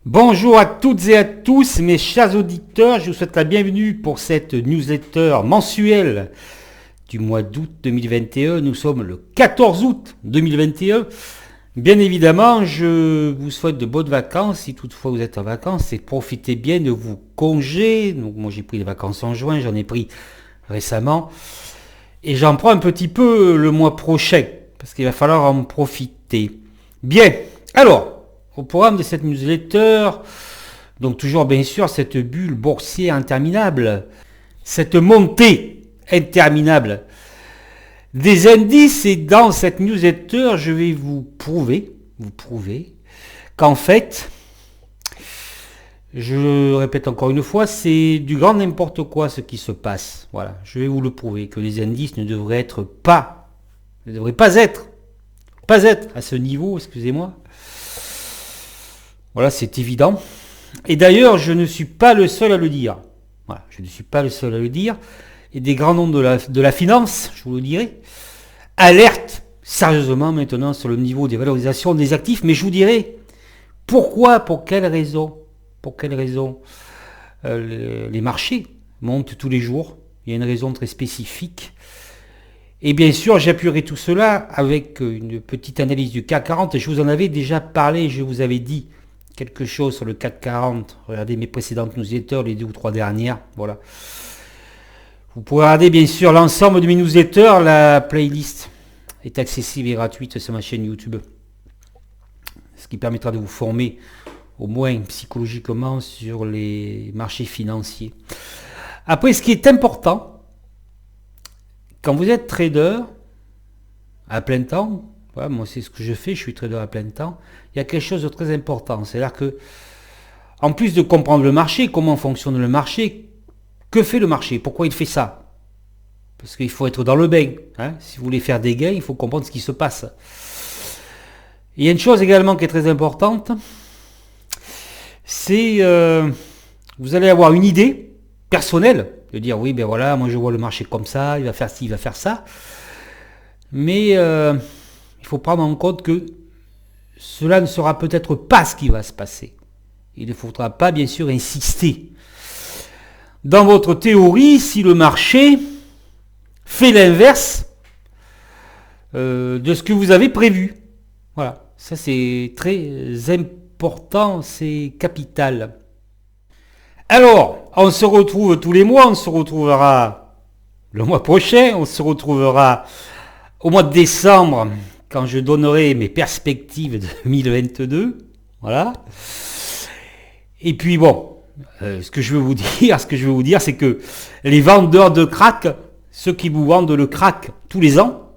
Bonjour à toutes et à tous, mes chers auditeurs, je vous souhaite la bienvenue pour cette newsletter mensuelle du mois d'août 2021. Nous sommes le 14 août 2021. Bien évidemment, je vous souhaite de bonnes vacances, si toutefois vous êtes en vacances, et profitez bien de vos congés. Donc moi j'ai pris les vacances en juin, j'en ai pris récemment, et j'en prends un petit peu le mois prochain, parce qu'il va falloir en profiter. Bien, alors, au programme de cette newsletter, donc toujours bien sûr cette bulle boursière interminable, cette montée interminable des indices, et dans cette newsletter, je vais vous prouver qu'en fait, je le répète encore une fois, c'est du grand n'importe quoi ce qui se passe. Voilà, je vais vous le prouver, que les indices ne devraient pas être à ce niveau, excusez-moi. Voilà, c'est évident. Et d'ailleurs, je ne suis pas le seul à le dire. Voilà, je ne suis pas le seul à le dire. Et des grands noms de la finance, je vous le dirai, alertent sérieusement maintenant sur le niveau des valorisations des actifs. Mais je vous dirai pourquoi, pour quelles raisons les marchés montent tous les jours. Il y a une raison très spécifique. Et bien sûr, j'appuierai tout cela avec une petite analyse du CAC 40. Je vous en avais déjà parlé, je vous avais dit quelque chose sur le CAC 40. Regardez mes précédentes newsletters, les 2 ou 3 dernières. Voilà. Vous pouvez regarder bien sûr l'ensemble de mes newsletters. La playlist est accessible et gratuite sur ma chaîne YouTube. Ce qui permettra de vous former au moins psychologiquement sur les marchés financiers. Après, ce qui est important, quand vous êtes trader à plein temps, voilà, moi c'est ce que je fais, je suis trader à plein temps, il y a quelque chose de très important, c'est-à-dire que, en plus de comprendre le marché, comment fonctionne le marché, que fait le marché, pourquoi il fait ça, parce qu'il faut être dans le bain, hein. Si vous voulez faire des gains, il faut comprendre ce qui se passe. Il y a une chose également qui est très importante, c'est vous allez avoir une idée personnelle, de dire oui ben voilà, moi je vois le marché comme ça, il va faire ci, il va faire ça, mais il faut prendre en compte que cela ne sera peut-être pas ce qui va se passer. Il ne faudra pas bien sûr insister dans votre théorie si le marché fait l'inverse de ce que vous avez prévu. Voilà, ça c'est très important, c'est capital. Alors, on se retrouve tous les mois, on se retrouvera le mois prochain, on se retrouvera au mois de décembre, quand je donnerai mes perspectives de 2022, voilà. Et puis bon, ce que je veux vous dire, c'est que les vendeurs de crack, ceux qui vous vendent le crack tous les ans,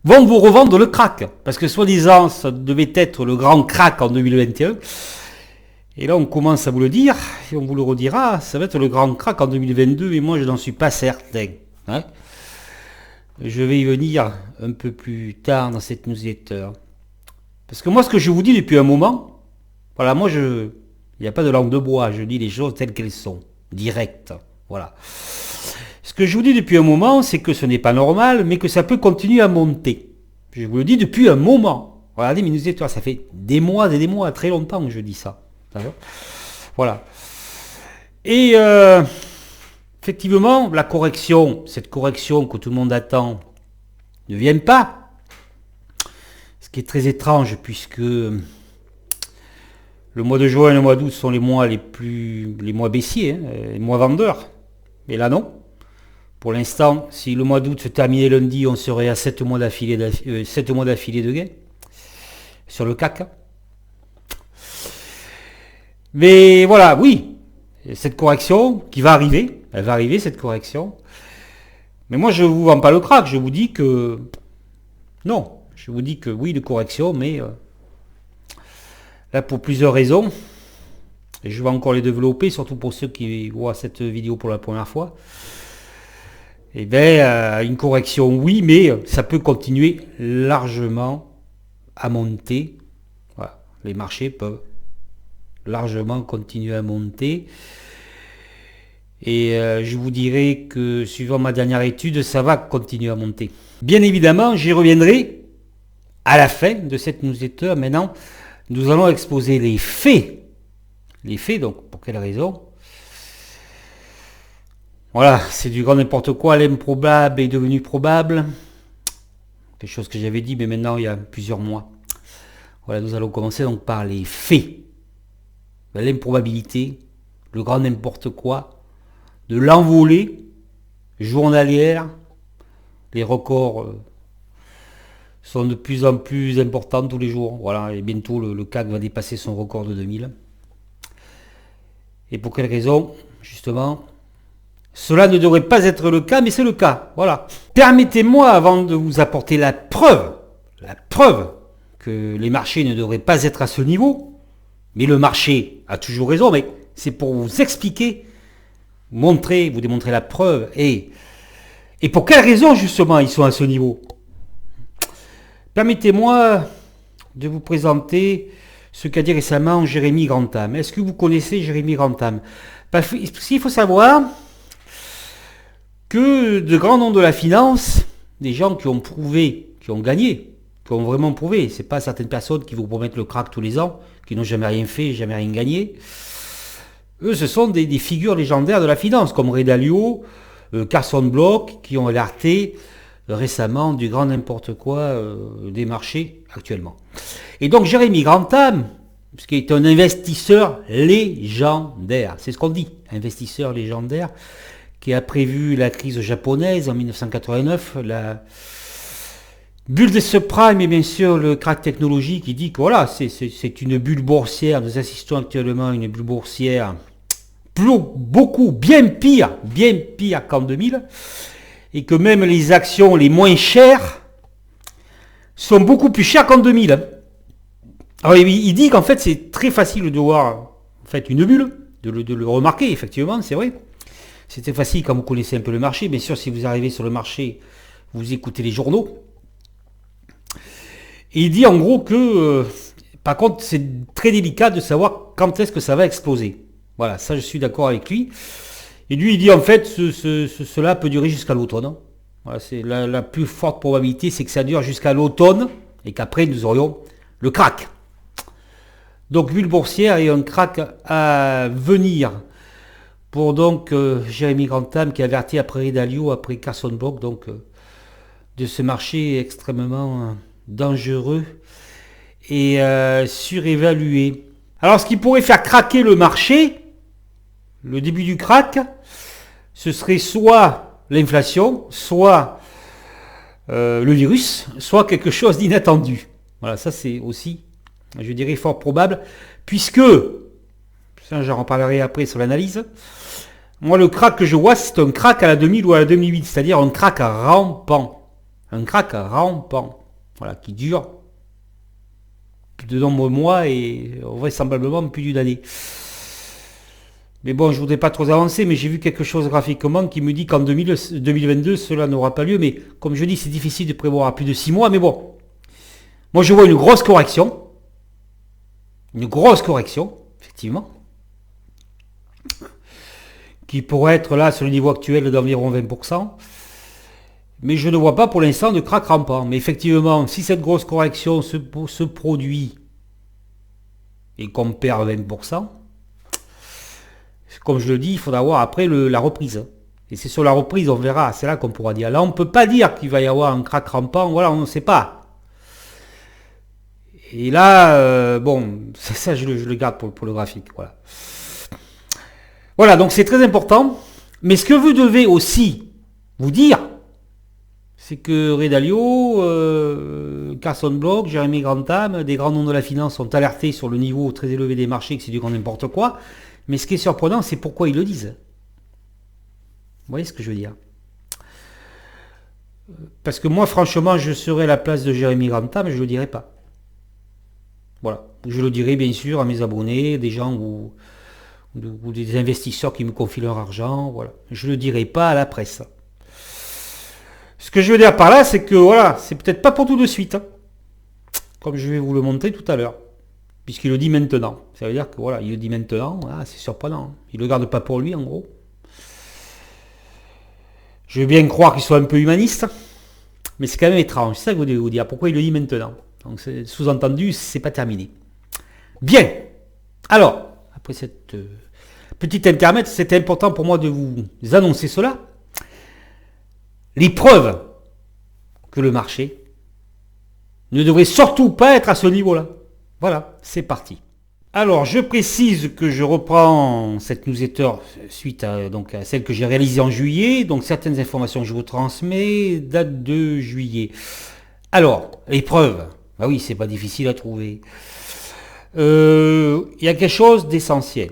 vont vous revendre le crack, parce que soi-disant, ça devait être le grand crack en 2021. Et là, on commence à vous le dire, et on vous le redira, ça va être le grand crack en 2022, et moi, je n'en suis pas certain. Hein. Je vais y venir un peu plus tard dans cette newsletter. Parce que moi, ce que je vous dis depuis un moment, voilà, moi, il n'y a pas de langue de bois, je dis les choses telles qu'elles sont, directes, voilà. Ce que je vous dis depuis un moment, c'est que ce n'est pas normal, mais que ça peut continuer à monter. Je vous le dis depuis un moment. Regardez mes newsletters, ça fait des mois et des mois, très longtemps que je dis ça. D'accord ? Voilà. Et effectivement, cette correction que tout le monde attend, ne vient pas. Ce qui est très étrange, puisque le mois de juin et le mois d'août sont les mois baissiers, hein, les mois vendeurs. Mais là non. Pour l'instant, si le mois d'août se terminait lundi, on serait à 7 mois d'affilée de gains sur le CAC. Mais voilà, oui, cette correction qui va arriver, elle va arriver cette correction. Mais moi je ne vous vends pas le crack, je vous dis que non, je vous dis que oui, de correction, mais là pour plusieurs raisons, et je vais encore les développer, surtout pour ceux qui voient cette vidéo pour la première fois. Eh bien, une correction oui, mais ça peut continuer largement à monter. Voilà, les marchés peuvent largement continuer à monter. Et je vous dirai que, suivant ma dernière étude, ça va continuer à monter. Bien évidemment, j'y reviendrai à la fin de cette newsletter. Maintenant, Nous allons exposer les faits. Les faits, donc, pour quelle raison? Voilà, c'est du grand n'importe quoi, l'improbable est devenu probable. Quelque chose que j'avais dit, mais maintenant, il y a plusieurs mois. Voilà, nous allons commencer donc par les faits. L'improbabilité, le grand n'importe quoi, de l'envolée journalière. Les records sont de plus en plus importants tous les jours. Voilà, et bientôt le CAC va dépasser son record de 2000. Et pour quelle raison? Justement, cela ne devrait pas être le cas, mais c'est le cas. Voilà. Permettez-moi, avant de vous apporter la preuve que les marchés ne devraient pas être à ce niveau, mais le marché a toujours raison, mais c'est pour vous expliquer, vous démontrer la preuve, et pour quelle raison justement ils sont à ce niveau. Permettez-moi de vous présenter ce qu'a dit récemment Jérémy Grantham. Est-ce que vous connaissez Jérémy Grantham? Parce qu'il faut savoir que de grands noms de la finance, des gens qui ont prouvé, qui ont gagné, qui ont vraiment prouvé, c'est pas certaines personnes qui vous promettent le crack tous les ans, qui n'ont jamais rien fait, jamais rien gagné. Eux, ce sont des figures légendaires de la finance, comme Ray Dalio, Carson Block, qui ont alerté récemment du grand n'importe quoi des marchés actuellement. Et donc Jérémy Grantham, qui est un investisseur légendaire, c'est ce qu'on dit, investisseur légendaire, qui a prévu la crise japonaise en 1989, la bulle des subprimes et bien sûr le crack technologique qui dit que voilà, c'est une bulle boursière, nous assistons actuellement à une bulle boursière bien pire qu'en 2000, et que même les actions les moins chères sont beaucoup plus chères qu'en 2000. Alors il dit qu'en fait c'est très facile de voir en fait une bulle, de le remarquer, effectivement, c'est vrai. C'était facile quand vous connaissez un peu le marché. Bien sûr, si vous arrivez sur le marché, vous écoutez les journaux. Et il dit en gros que, par contre, c'est très délicat de savoir quand est-ce que ça va exploser. Voilà, ça je suis d'accord avec lui. Et lui, il dit en fait, cela peut durer jusqu'à l'automne. Hein. Voilà, c'est la plus forte probabilité, c'est que ça dure jusqu'à l'automne et qu'après nous aurions le crack. Donc bulle boursière et un crack à venir. Pour donc Jérémy Grantham qui avertit après Ray Dalio, après Carson Block, donc de ce marché extrêmement dangereux et surévalué. Alors ce qui pourrait faire craquer le marché, le début du crack, ce serait soit l'inflation, soit le virus, soit quelque chose d'inattendu. Voilà, ça c'est aussi, je dirais, fort probable, puisque, ça j'en reparlerai après sur l'analyse, moi le crack que je vois c'est un crack à la 2000 ou à la 2008, c'est-à-dire un crack rampant. Un crack rampant, voilà, qui dure de nombreux mois et vraisemblablement plus d'une année. Mais bon, je ne voudrais pas trop avancer, mais j'ai vu quelque chose graphiquement qui me dit qu'en 2022, cela n'aura pas lieu. Mais comme je dis, c'est difficile de prévoir à plus de 6 mois. Mais bon, moi je vois une grosse correction. Une grosse correction, effectivement. Qui pourrait être là sur le niveau actuel d'environ 20%. Mais je ne vois pas pour l'instant de crack rampant. Mais effectivement, si cette grosse correction se produit et qu'on perd 20%, comme je le dis, il faudra voir après la reprise. Et c'est sur la reprise, on verra, c'est là qu'on pourra dire. Là, on ne peut pas dire qu'il va y avoir un crack rampant, voilà, on ne sait pas. Et là, bon, ça je le garde pour le graphique, voilà. Voilà, donc c'est très important. Mais ce que vous devez aussi vous dire, c'est que Ray Dalio, Carson Block, Jérémy Grantham, des grands noms de la finance sont alertés sur le niveau très élevé des marchés, que c'est du grand n'importe quoi. Mais ce qui est surprenant, c'est pourquoi ils le disent. Vous voyez ce que je veux dire? Parce que moi, franchement, je serais à la place de Jérémy Grantham, mais je ne le dirais pas. Voilà. Je le dirais bien sûr à mes abonnés, des gens ou des investisseurs qui me confient leur argent. Voilà. Je ne le dirai pas à la presse. Ce que je veux dire par là, c'est que voilà, c'est peut-être pas pour tout de suite. Hein, comme je vais vous le montrer tout à l'heure. Puisqu'il le dit maintenant. Ça veut dire que voilà, il le dit maintenant, ah, c'est surprenant. Il ne le garde pas pour lui, en gros. Je veux bien croire qu'il soit un peu humaniste, mais c'est quand même étrange. C'est ça que je voulais vous dire. Pourquoi il le dit maintenant? Donc sous-entendu, c'est pas terminé. Bien. Alors, après cette petite intermède, c'était important pour moi de vous annoncer cela. Les preuves que le marché ne devrait surtout pas être à ce niveau-là. Voilà, c'est parti. Alors, je précise que je reprends cette newsletter suite à celle que j'ai réalisée en juillet. Donc, certaines informations que je vous transmets datent de juillet. Alors, les preuves. Bah oui, c'est pas difficile à trouver. Il y a quelque chose d'essentiel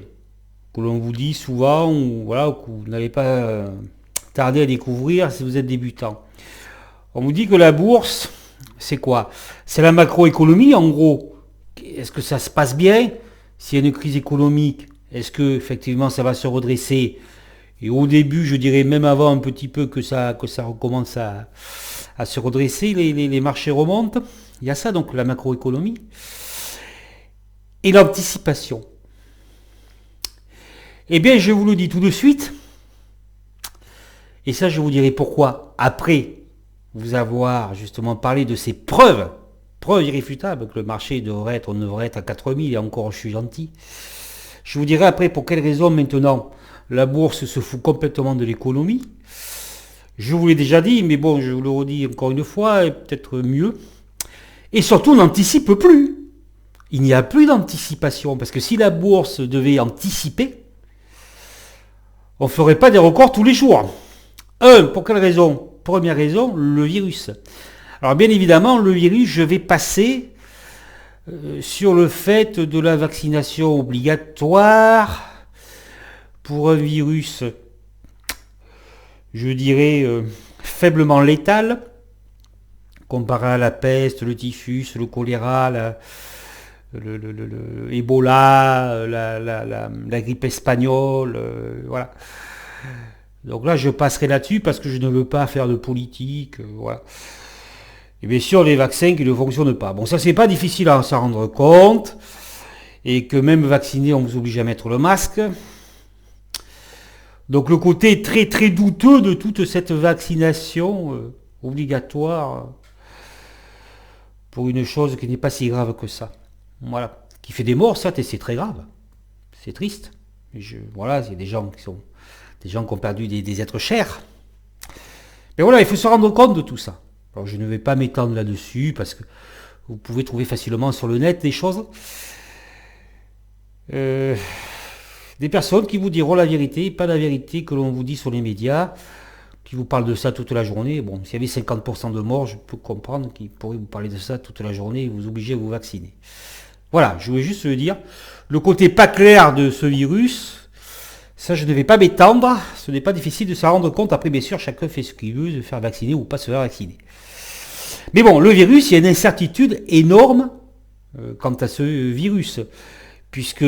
que l'on vous dit souvent, ou voilà, que vous n'allez pas tarder à découvrir si vous êtes débutant. On vous dit que la bourse, c'est quoi? C'est la macroéconomie, en gros. Est-ce que ça se passe bien? S'il y a une crise économique, est-ce que effectivement ça va se redresser? Et au début, je dirais même avant un petit peu que ça recommence à se redresser, les marchés remontent. Il y a ça donc, la macroéconomie. Et l'anticipation. Eh bien, je vous le dis tout de suite. Et ça, je vous dirai pourquoi après vous avoir justement parlé de ces preuves irréfutables que le marché devrait être à 4000 et encore je suis gentil. Je vous dirai après pour quelles raisons maintenant la bourse se fout complètement de l'économie. Je vous l'ai déjà dit, mais bon, je vous le redis encore une fois, et peut-être mieux. Et surtout, on n'anticipe plus. Il n'y a plus d'anticipation, parce que si la bourse devait anticiper, on ne ferait pas des records tous les jours. Pour quelle raison? Première raison, le virus. Alors bien évidemment, le virus, je vais passer sur le fait de la vaccination obligatoire pour un virus, je dirais, faiblement létal, comparé à la peste, le typhus, le choléra, le Ebola, la grippe espagnole, voilà. Donc là, je passerai là-dessus parce que je ne veux pas faire de politique, voilà. Et bien sûr, les vaccins qui ne fonctionnent pas. Bon, ça, c'est pas difficile à s'en rendre compte. Et que même vacciné, on vous oblige à mettre le masque. Donc le côté très très douteux de toute cette vaccination obligatoire pour une chose qui n'est pas si grave que ça. Voilà. Qui fait des morts, certes, et c'est très grave. C'est triste. Voilà, il y a des gens qui ont perdu des êtres chers. Mais voilà, il faut se rendre compte de tout ça. Alors je ne vais pas m'étendre là-dessus parce que vous pouvez trouver facilement sur le net des choses. Des personnes qui vous diront la vérité, pas la vérité que l'on vous dit sur les médias, qui vous parlent de ça toute la journée. Bon, s'il y avait 50% de morts, je peux comprendre qu'ils pourraient vous parler de ça toute la journée et vous obliger à vous vacciner. Voilà, je voulais juste dire, le côté pas clair de ce virus, ça je ne vais pas m'étendre, ce n'est pas difficile de s'en rendre compte. Après, bien sûr, chacun fait ce qu'il veut, de faire vacciner ou pas se faire vacciner. Mais bon, le virus, il y a une incertitude énorme quant à ce virus, puisque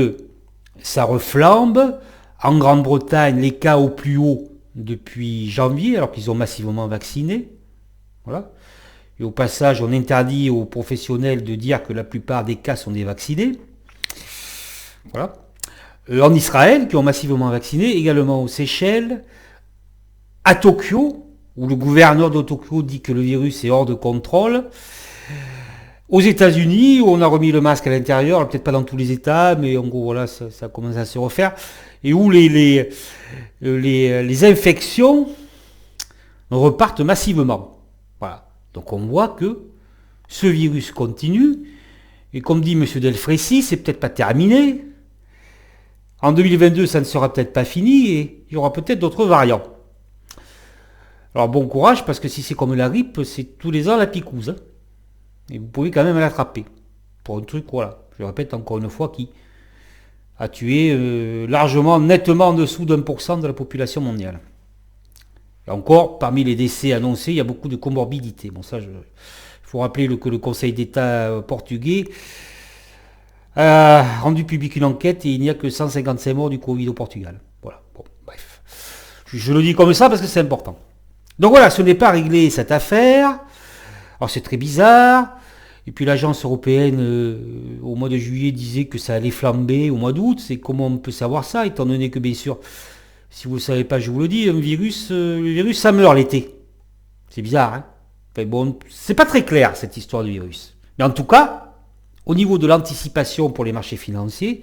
ça reflambe. En Grande-Bretagne, les cas au plus haut depuis janvier, alors qu'ils ont massivement vacciné. Voilà. Et au passage, on interdit aux professionnels de dire que la plupart des cas sont des vaccinés. Voilà. En Israël, qui ont massivement vacciné, également aux Seychelles, à Tokyo, où le gouverneur de Tokyo dit que le virus est hors de contrôle. Aux États-Unis, où on a remis le masque à l'intérieur, peut-être pas dans tous les États, mais en gros, voilà, ça commence à se refaire, et où les infections repartent massivement. Voilà. Donc on voit que ce virus continue, et comme dit M. Delfrécy, c'est peut-être pas terminé. En 2022, ça ne sera peut-être pas fini, et il y aura peut-être d'autres variants. Alors bon courage, parce que si c'est comme la grippe, c'est tous les ans la picouse. Hein. Et vous pouvez quand même l'attraper. Pour un truc, voilà, je répète encore une fois, qui a tué largement, nettement en dessous d'1% de la population mondiale. Et encore, parmi les décès annoncés, il y a beaucoup de comorbidités. Bon, ça, il faut rappeler que le Conseil d'État portugais a rendu public une enquête et il n'y a que 155 morts du Covid au Portugal. Voilà, bon, bref. Je le dis comme ça parce que c'est important. Donc voilà, ce n'est pas réglé cette affaire. Alors c'est très bizarre. Et puis l'agence européenne, au mois de juillet, disait que ça allait flamber au mois d'août. C'est comment on peut savoir ça, étant donné que, bien sûr, si vous ne le savez pas, je vous le dis, le virus, ça meurt l'été. C'est bizarre, hein. Enfin, bon, c'est pas très clair, cette histoire du virus. Mais en tout cas, au niveau de l'anticipation pour les marchés financiers,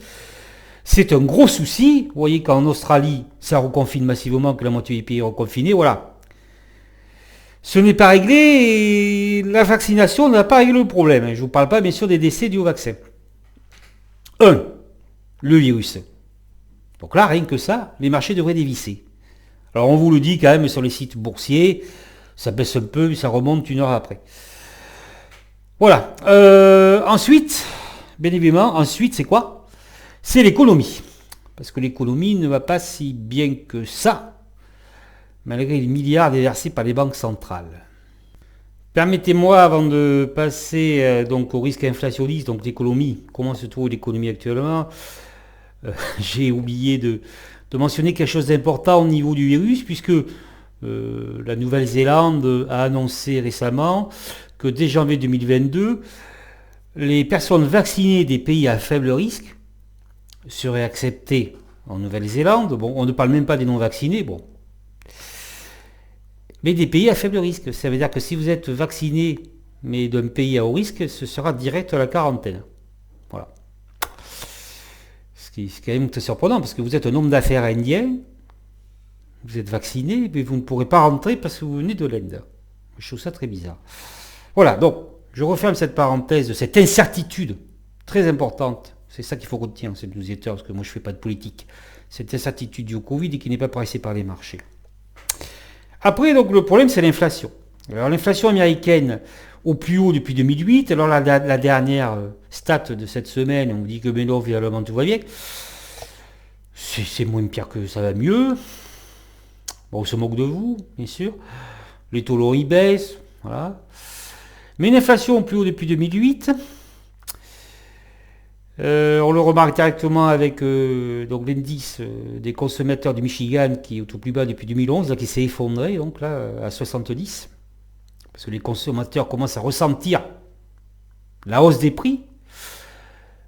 c'est un gros souci. Vous voyez qu'en Australie, ça reconfine massivement, que la moitié des pays est reconfiné. Voilà. Ce n'est pas réglé et la vaccination n'a pas réglé le problème. Je ne vous parle pas bien sûr des décès dus au vaccin. 1. Le virus. Donc là, rien que ça, les marchés devraient dévisser. Alors on vous le dit quand même sur les sites boursiers, ça baisse un peu, mais ça remonte une heure après. Voilà. Ensuite, bien évidemment, c'est quoi? C'est l'économie. Parce que l'économie ne va pas si bien que ça, malgré les milliards déversés par les banques centrales. Permettez-moi, avant de passer donc au risque inflationniste, donc l'économie, comment se trouve l'économie actuellement, j'ai oublié de mentionner quelque chose d'important au niveau du virus, puisque la Nouvelle-Zélande a annoncé récemment que dès janvier 2022, les personnes vaccinées des pays à faible risque seraient acceptées en Nouvelle-Zélande. Bon, on ne parle même pas des non-vaccinés, bon. Mais des pays à faible risque. Ça veut dire que si vous êtes vacciné, mais d'un pays à haut risque, ce sera direct à la quarantaine. Voilà. Ce qui est quand même très surprenant, parce que vous êtes un homme d'affaires indien, vous êtes vacciné, mais vous ne pourrez pas rentrer parce que vous venez de l'Inde. Je trouve ça très bizarre. Voilà, donc, je referme cette parenthèse de cette incertitude très importante. C'est ça qu'il faut retenir, cette newsletter, parce que moi je ne fais pas de politique. Cette incertitude du Covid et qui n'est pas pressée par les marchés. Après, donc, le problème, c'est l'inflation. Alors, l'inflation américaine au plus haut depuis 2008. Alors, la dernière stat de cette semaine, on dit que non, finalement, tout va bien. C'est moins pire que ça va mieux. Bon, on se moque de vous, bien sûr. Les taux longs, ils baissent. Voilà. Mais une inflation au plus haut depuis 2008. On le remarque directement avec donc l'indice des consommateurs du Michigan qui est au plus bas depuis 2011, là, qui s'est effondré donc là à 70, parce que les consommateurs commencent à ressentir la hausse des prix.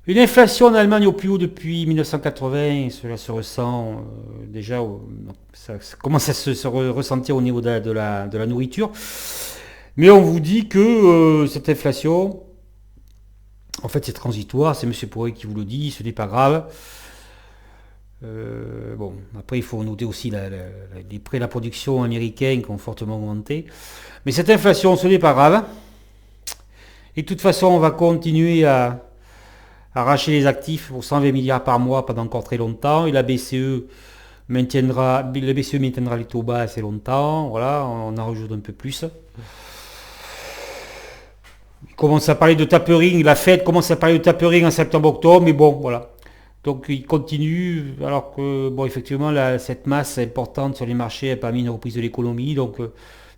Une inflation en Allemagne au plus haut depuis 1980, cela se ressent déjà, ça commence à se ressentir au niveau de la nourriture. Mais on vous dit que cette inflation, en fait, c'est transitoire, c'est M. Pourret qui vous le dit, ce n'est pas grave. Bon, après, il faut noter aussi les prix de la production américains qui ont fortement augmenté. Mais cette inflation, ce n'est pas grave. Et de toute façon, on va continuer à arracher les actifs pour 120 milliards par mois pendant encore très longtemps. Et la BCE maintiendra les taux bas assez longtemps. Voilà, on en rajoute un peu plus. Il commence à parler de tapering, la Fed commence à parler de tapering en septembre-octobre, mais bon, voilà. Donc il continue, alors que, bon, effectivement, cette masse importante sur les marchés a permis une reprise de l'économie, donc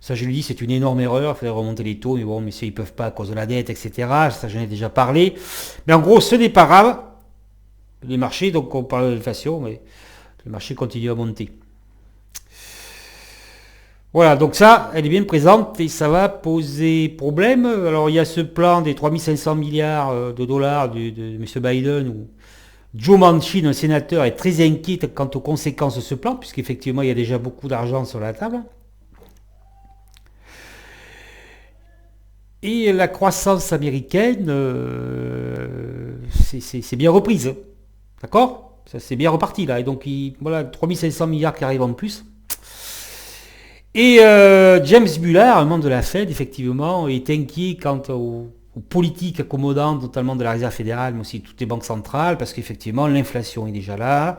ça, je le dis, c'est une énorme erreur, il faudrait remonter les taux, mais bon, messieurs, ils ne peuvent pas à cause de la dette, etc. Ça, j'en ai déjà parlé. Mais en gros, ce n'est pas grave. Les marchés, donc on parle de l'inflation, mais les marchés continuent à monter. Voilà, donc ça, elle est bien présente et ça va poser problème. Alors il y a ce plan des 3500 milliards de dollars de M. Biden, où Joe Manchin, un sénateur, est très inquiet quant aux conséquences de ce plan, puisqu'effectivement il y a déjà beaucoup d'argent sur la table. Et la croissance américaine, c'est bien reprise. D'accord? Ça c'est bien reparti là. Et donc voilà, 3500 milliards qui arrivent en plus. Et James Bullard, un membre de la Fed, effectivement, est inquiet quant aux politiques accommodantes, notamment de la Réserve fédérale, mais aussi de toutes les banques centrales, parce qu'effectivement, l'inflation est déjà là,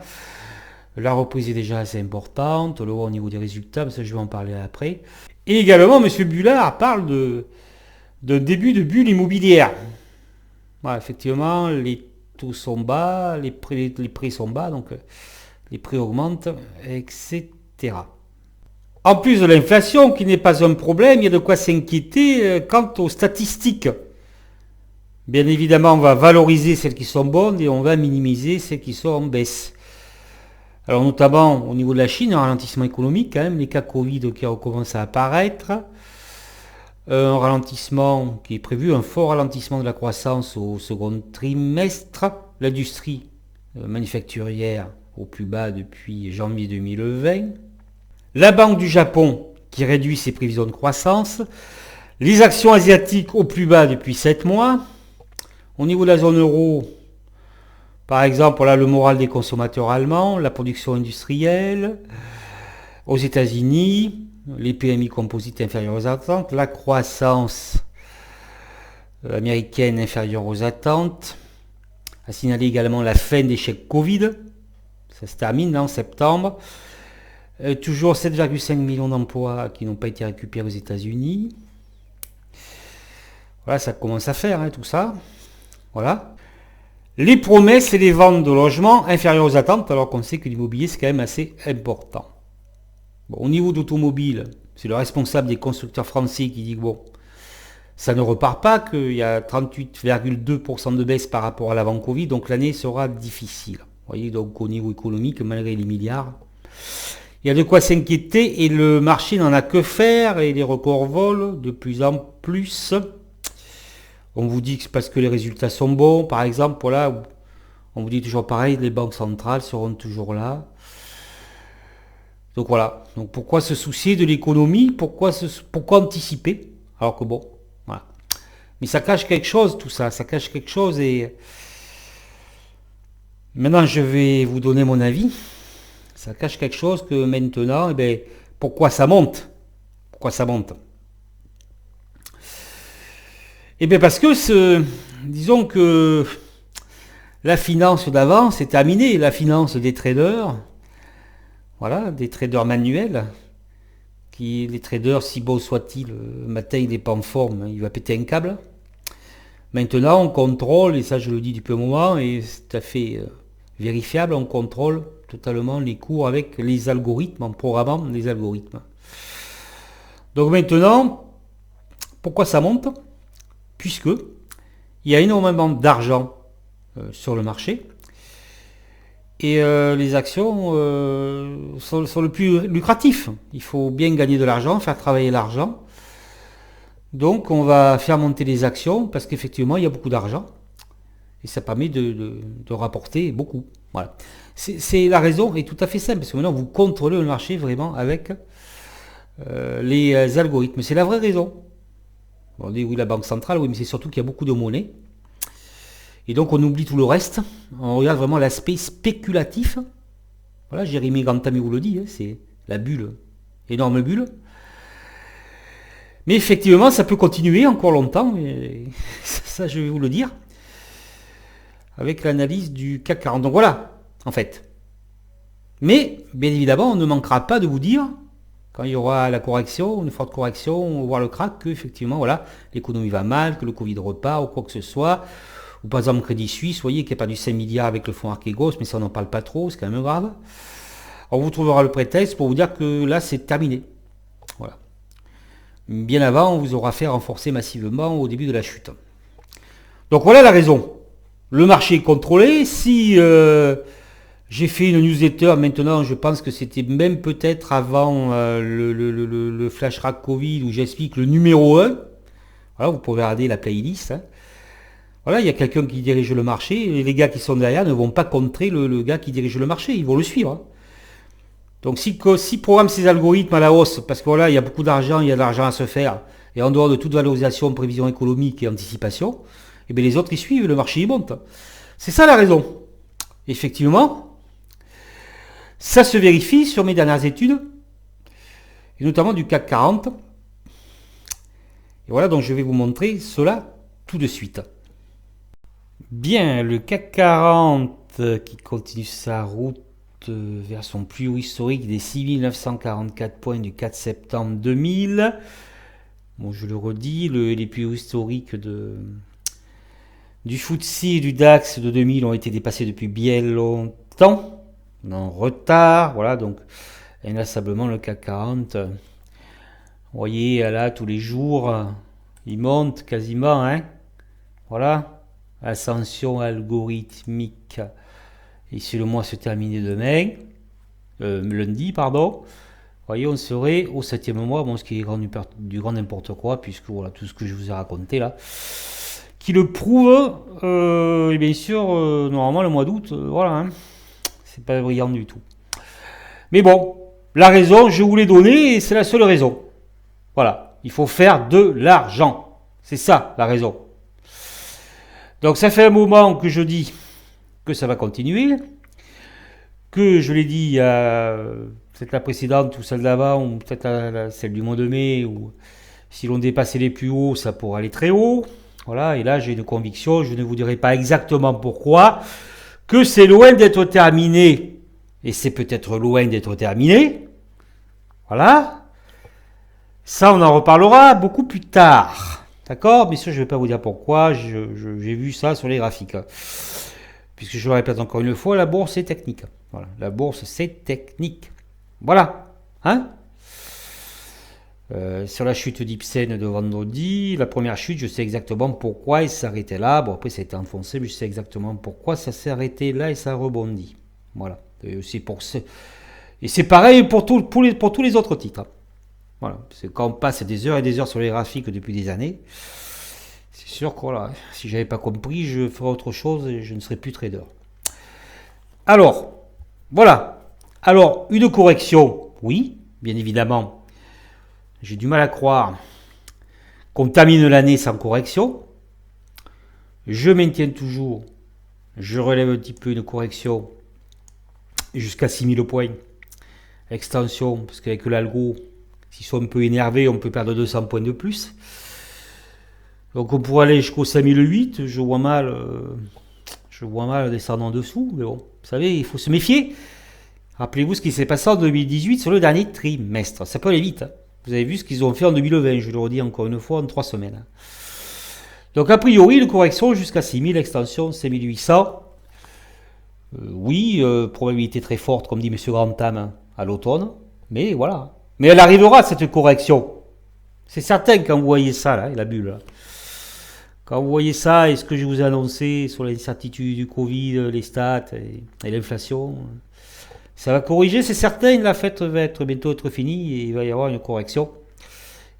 la reprise est déjà assez importante, on le voit au niveau des résultats, mais ça je vais en parler après. Et également, M. Bullard parle d'un début de bulle immobilière. Voilà, effectivement, les taux sont bas, les prix sont bas, donc les prix augmentent, etc. En plus de l'inflation, qui n'est pas un problème, il y a de quoi s'inquiéter quant aux statistiques. Bien évidemment, on va valoriser celles qui sont bonnes et on va minimiser celles qui sont en baisse. Alors notamment au niveau de la Chine, un ralentissement économique, quand même, les cas Covid qui recommencent à apparaître. Un ralentissement qui est prévu, un fort ralentissement de la croissance au second trimestre. L'industrie manufacturière au plus bas depuis janvier 2020. La Banque du Japon qui réduit ses prévisions de croissance. Les actions asiatiques au plus bas depuis 7 mois. Au niveau de la zone euro, par exemple, voilà le moral des consommateurs allemands, la production industrielle. Aux États-Unis, les PMI composites inférieurs aux attentes, la croissance américaine inférieure aux attentes. A signalé également la fin des chèques Covid. Ça se termine en septembre. Toujours 7,5 millions d'emplois qui n'ont pas été récupérés aux États-Unis. Voilà, ça commence à faire tout ça. Voilà. Les promesses et les ventes de logements inférieures aux attentes, alors qu'on sait que l'immobilier c'est quand même assez important. Bon, au niveau d'automobile, c'est le responsable des constructeurs français qui dit que bon, ça ne repart pas, qu'il y a 38,2% de baisse par rapport à l'avant-Covid, donc l'année sera difficile. Vous voyez, donc au niveau économique, malgré les milliards, il y a de quoi s'inquiéter et le marché n'en a que faire et les records volent de plus en plus. On vous dit que c'est parce que les résultats sont bons, par exemple, voilà, on vous dit toujours pareil, les banques centrales seront toujours là. Donc voilà, donc pourquoi se soucier de l'économie, pourquoi anticiper, alors que bon, voilà. Mais ça cache quelque chose, tout ça, ça cache quelque chose et maintenant je vais vous donner mon avis. Ça cache quelque chose que maintenant, eh bien, pourquoi ça monte? Pourquoi ça monte? Eh bien parce que disons que la finance d'avant, c'est terminé, la finance des traders, voilà, des traders manuels, les traders, si beau soit-il, le matin il n'est pas en forme, il va péter un câble. Maintenant on contrôle, et ça je le dis depuis un moment, et c'est tout à fait vérifiable, on contrôle totalement les cours avec les algorithmes, en programmant les algorithmes. Donc maintenant, pourquoi ça monte? Puisque il y a énormément d'argent sur le marché et les actions sont le plus lucratif. Il faut bien gagner de l'argent, faire travailler l'argent. Donc on va faire monter les actions parce qu'effectivement il y a beaucoup d'argent et ça permet de rapporter beaucoup. Voilà. C'est la raison est tout à fait simple parce que maintenant vous contrôlez le marché vraiment avec les algorithmes. C'est la vraie raison. On dit oui la banque centrale, oui mais c'est surtout qu'il y a beaucoup de monnaie. Et donc on oublie tout le reste. On regarde vraiment l'aspect spéculatif. Voilà, Jérémy Gantami vous le dit, c'est la bulle, énorme bulle. Mais effectivement, ça peut continuer encore longtemps, et ça je vais vous le dire, avec l'analyse du CAC 40. Donc voilà, en fait. Mais, bien évidemment, on ne manquera pas de vous dire, quand il y aura la correction, une forte correction, voire le crack, que effectivement, voilà, l'économie va mal, que le Covid repart, ou quoi que ce soit. Ou par exemple, Crédit Suisse, vous voyez, qui a perdu 5 milliards avec le fonds Archegos, mais ça on n'en parle pas trop, c'est quand même grave. On vous trouvera le prétexte pour vous dire que là, c'est terminé. Voilà. Bien avant, on vous aura fait renforcer massivement au début de la chute. Donc voilà la raison. Le marché est contrôlé. Si j'ai fait une newsletter maintenant, je pense que c'était même peut-être avant le flash rack Covid où j'explique le numéro 1. Voilà, vous pouvez regarder la playlist. Voilà, il y a quelqu'un qui dirige le marché et les gars qui sont derrière ne vont pas contrer le gars qui dirige le marché, ils vont le suivre. Donc si programme ces algorithmes à la hausse, parce que voilà, il y a beaucoup d'argent, il y a de l'argent à se faire, et en dehors de toute valorisation, prévision économique et anticipation, et bien les autres ils suivent, le marché il monte. C'est ça la raison. Effectivement, ça se vérifie sur mes dernières études, et notamment du CAC 40. Et voilà, donc je vais vous montrer cela tout de suite. Bien, le CAC 40 qui continue sa route vers son plus haut historique des 6944 points du 4 septembre 2000. Bon, je le redis, les plus hauts historiques du FTSE et du DAX de 2000 ont été dépassés depuis bien longtemps, en retard. Voilà, donc inlassablement le CAC 40, vous voyez, là, tous les jours, il monte quasiment, voilà, ascension algorithmique. Et si le mois se terminait demain, lundi, pardon, vous voyez, on serait au 7e mois, bon, ce qui est du grand n'importe quoi, puisque voilà, tout ce que je vous ai raconté là, qui le prouve, et bien sûr, normalement le mois d'août, voilà, c'est pas brillant du tout. Mais bon, la raison, je vous l'ai donnée, et c'est la seule raison. Voilà, il faut faire de l'argent. C'est ça la raison. Donc ça fait un moment que je dis que ça va continuer, que je l'ai dit à peut-être la précédente ou celle d'avant, ou peut-être celle du mois de mai, où si l'on dépassait les plus hauts, ça pourrait aller très haut. Voilà, et là j'ai une conviction, je ne vous dirai pas exactement pourquoi, que c'est loin d'être terminé, et c'est peut-être loin d'être terminé. Voilà. Ça, on en reparlera beaucoup plus tard. D'accord? Mais ça, je ne vais pas vous dire pourquoi, j'ai vu ça sur les graphiques. Puisque je le répète encore une fois, la bourse est technique. Voilà, la bourse c'est technique. Voilà. Hein? Sur la chute d'Ipsen de vendredi, la première chute, je sais exactement pourquoi il s'est arrêté là. Bon, après, ça a été enfoncé, mais je sais exactement pourquoi ça s'est arrêté là et ça rebondit. Voilà. Et c'est pareil pour tous les autres titres. Hein. Voilà. C'est quand on passe des heures et des heures sur les graphiques depuis des années, c'est sûr que voilà, si j'avais pas compris, je ferais autre chose et je ne serais plus trader. Alors, voilà. Alors, une correction, oui, bien évidemment. J'ai du mal à croire qu'on termine l'année sans correction. Je maintiens toujours, je relève un petit peu une correction jusqu'à 6000 points. Extension, parce qu'avec l'algo, s'ils sont un peu énervés, on peut perdre 200 points de plus. Donc on pourrait aller jusqu'au 5008, je vois mal descendre en dessous, mais bon, vous savez, il faut se méfier. Rappelez-vous ce qui s'est passé en 2018 sur le dernier trimestre, ça peut aller vite. Hein. Vous avez vu ce qu'ils ont fait en 2020, je le redis encore une fois, en 3 semaines. Donc a priori, une correction jusqu'à 6000, extension 5800. Oui, probabilité très forte, comme dit M. Grantham, hein, à l'automne, mais voilà. Mais elle arrivera, cette correction. C'est certain quand vous voyez ça, là, la bulle. Là. Quand vous voyez ça, et ce que je vous ai annoncé sur l'incertitude du Covid, les stats et l'inflation, ça va corriger, c'est certain. La fête va bientôt être finie et il va y avoir une correction.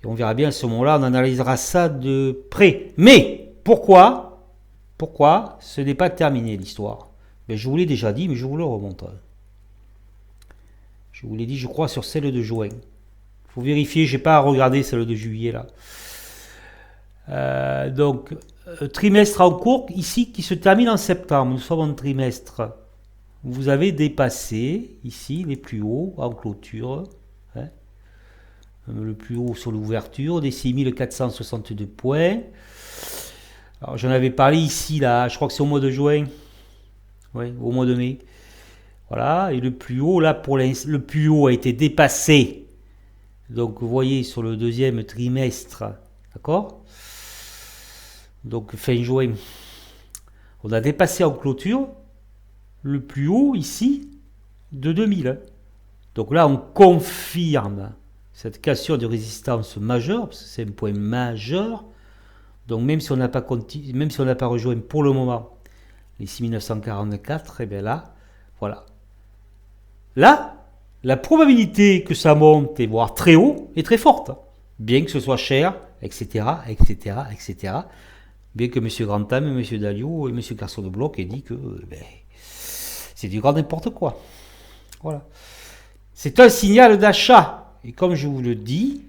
Et on verra bien à ce moment-là, on analysera ça de près. Mais pourquoi ce n'est pas terminé l'histoire? Ben, je vous l'ai déjà dit, mais je vous le remonte. Je vous l'ai dit, je crois, sur celle de juin. Il faut vérifier, je n'ai pas à regarder celle de juillet là. Donc, trimestre en cours, ici, qui se termine en septembre. Nous sommes en trimestre. Vous avez dépassé, ici, les plus hauts en clôture. Hein, le plus haut sur l'ouverture, des 6462 points. Alors, j'en avais parlé ici, là, je crois que c'est au mois de juin. Oui, au mois de mai. Voilà, et le plus haut, là, le plus haut a été dépassé. Donc, vous voyez, sur le deuxième trimestre, d'accord ? Donc, fin juin, on a dépassé en clôture le plus haut, ici, de 2000. Donc là, on confirme cette cassure de résistance majeure, parce que c'est un point majeur. Donc, même si on n'a pas rejoint pour le moment les 6944, et bien là, voilà. Là, la probabilité que ça monte et voire très haut est très forte, bien que ce soit cher, etc., etc., etc. Bien que M. Grantham, M. Dalio et M. Garçon de Bloch aient dit que c'est du grand n'importe quoi. Voilà. C'est un signal d'achat. Et comme je vous le dis,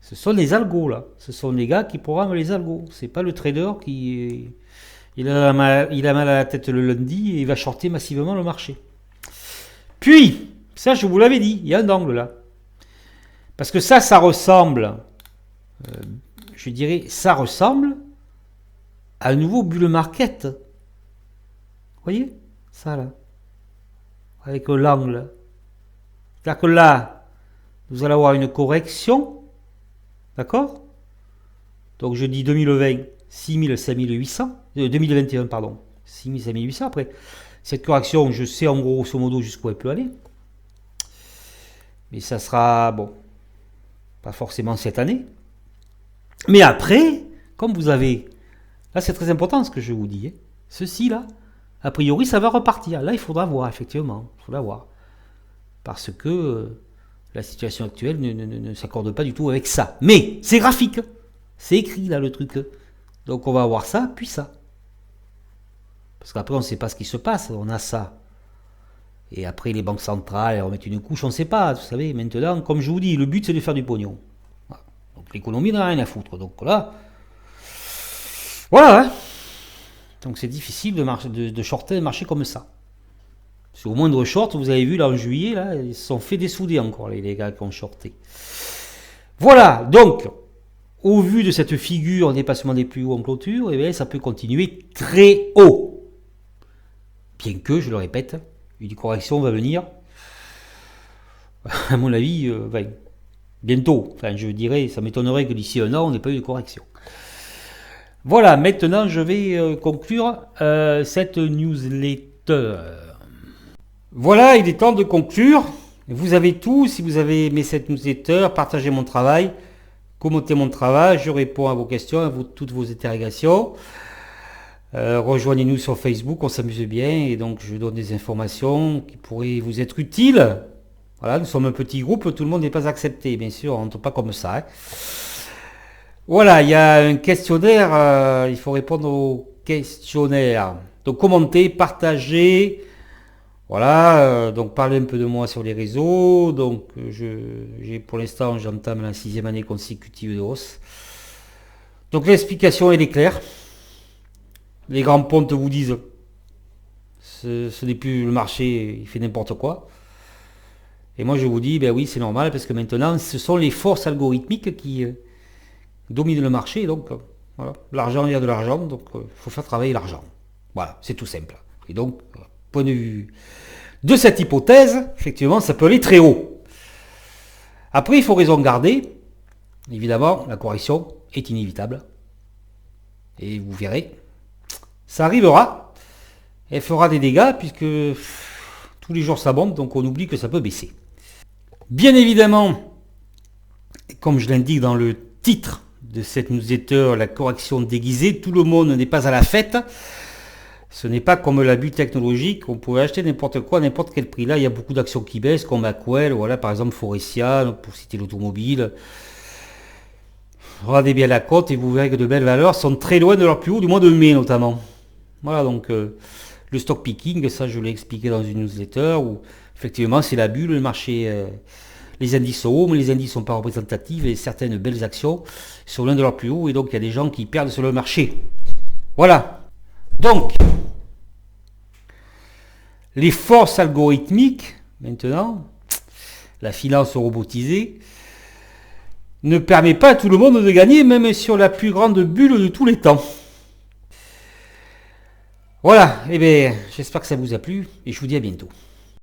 ce sont les algos là. Ce sont les gars qui programment les algos. C'est pas le trader qui... Il a mal à la tête le lundi et il va shorter massivement le marché. Puis, ça je vous l'avais dit, il y a un angle là. Parce que ça ressemble, je dirais, ça ressemble à un nouveau bull market. Vous voyez ça là, avec l'angle. C'est-à-dire que là, vous allez avoir une correction, d'accord? Donc je dis 2020, 6000, 5800, 2021, pardon, 6000, 5800. Après, cette correction, je sais en grosso modo jusqu'où elle peut aller. Mais ça sera, bon, pas forcément cette année. Mais après, comme vous avez, là c'est très important ce que je vous dis, hein, ceci là, a priori ça va repartir. Là il faudra voir, effectivement, il faudra voir. Parce que la situation actuelle ne s'accorde pas du tout avec ça. Mais c'est graphique, c'est écrit là le truc. Donc on va avoir ça, puis ça. Parce qu'après on ne sait pas ce qui se passe, on a ça. Et après les banques centrales, elles remettent une couche, on ne sait pas, vous savez. Maintenant, comme je vous dis, le but c'est de faire du pognon. Voilà. Donc l'économie n'a rien à foutre. Donc là, voilà. Hein. Donc c'est difficile de shorter un marché comme ça. Parce qu'au moindre short, vous avez vu là en juillet, là, ils se sont fait dessouder encore les gars qui ont shorté. Voilà, donc, au vu de cette figure dépassement des plus hauts en clôture, eh bien, ça peut continuer très haut. Bien que, je le répète, une correction va venir, à mon avis, bientôt. Enfin, je dirais, ça m'étonnerait que d'ici un an, on n'ait pas eu de correction. Voilà, maintenant, je vais conclure cette newsletter. Voilà, il est temps de conclure. Vous avez tout. Si vous avez aimé cette newsletter, partagez mon travail, commentez mon travail, je réponds à vos questions, à toutes vos interrogations. Rejoignez-nous sur Facebook, on s'amuse bien et donc je donne des informations qui pourraient vous être utiles. Voilà, nous sommes un petit groupe, tout le monde n'est pas accepté, bien sûr, on ne tombe pas comme ça. Hein. Voilà, il y a un questionnaire, il faut répondre au questionnaire. Donc commentez, partagez. Voilà, donc parlez un peu de moi sur les réseaux. Donc pour l'instant, j'entame la 6e année consécutive de hausse. Donc l'explication elle est claire. Les grands pontes vous disent ce n'est plus le marché, il fait n'importe quoi. Et moi je vous dis, ben oui, c'est normal parce que maintenant ce sont les forces algorithmiques qui dominent le marché. Donc voilà, l'argent, il y a de l'argent, donc il faut faire travailler l'argent. Voilà, c'est tout simple. Et donc, point de vue de cette hypothèse, effectivement, ça peut aller très haut. Après, il faut raison garder. Évidemment, la correction est inévitable. Et vous verrez, ça arrivera. Elle fera des dégâts puisque tous les jours ça monte, donc on oublie que ça peut baisser. Bien évidemment, comme je l'indique dans le titre de cette newsletter, la correction déguisée, tout le monde n'est pas à la fête. Ce n'est pas comme l'abus technologique, on pouvait acheter n'importe quoi à n'importe quel prix. Là, il y a beaucoup d'actions qui baissent, comme Aquel, voilà, par exemple Forestia, pour citer l'automobile. Regardez bien la cote et vous verrez que de belles valeurs sont très loin de leur plus haut du mois de mai notamment. Voilà, donc le stock picking, ça je l'ai expliqué dans une newsletter, où effectivement c'est la bulle, le marché, les indices sont hauts, mais les indices ne sont pas représentatifs et certaines belles actions sont loin de leur plus haut et donc il y a des gens qui perdent sur le marché. Voilà. Donc, les forces algorithmiques, maintenant, la finance robotisée, ne permet pas à tout le monde de gagner, même sur la plus grande bulle de tous les temps. Voilà, eh bien, j'espère que ça vous a plu et je vous dis à bientôt.